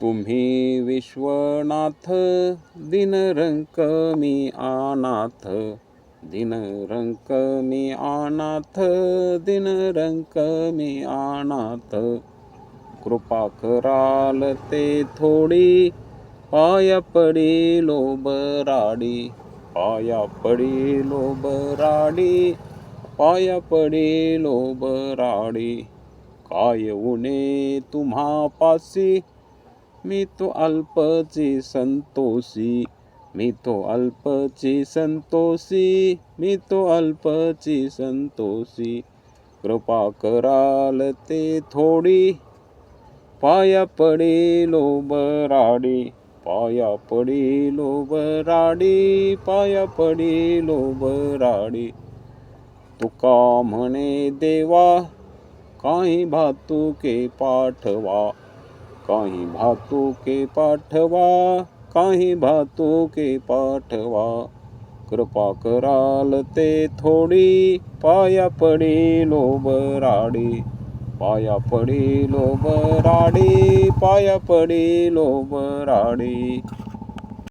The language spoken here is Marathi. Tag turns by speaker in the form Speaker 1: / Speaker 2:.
Speaker 1: तुम्ही विश्वनाथ दिनरंक मी अनाथ, दिनरंक मी अनाथ, दिनरंक मी अनाथ. कृपा कराल ते थोडी, पाया पडिलो बराडी, पाया पडिलो बराडी, पाया पडिलो बराडी. काय उणे तुम्हा पासी, मी तो अल्पची संतोषी, मी तो अल्पची संतोषी, मी तो अल्पची संतोषी. कृपा कराल ते थोडी, पाया पडिलो बराडी, पाया पडिलो बराडी, पाया पडिलो बराडी. तुका म्हणे देवा, काही भातुके पाठवा, काही भातुके पाठवा, काही भातुके पाठवा. कृपा कराल ते थोडी, पाया पडिलो बराडी, पाया पडिलो बराडी, पाया पडिलो बराडी.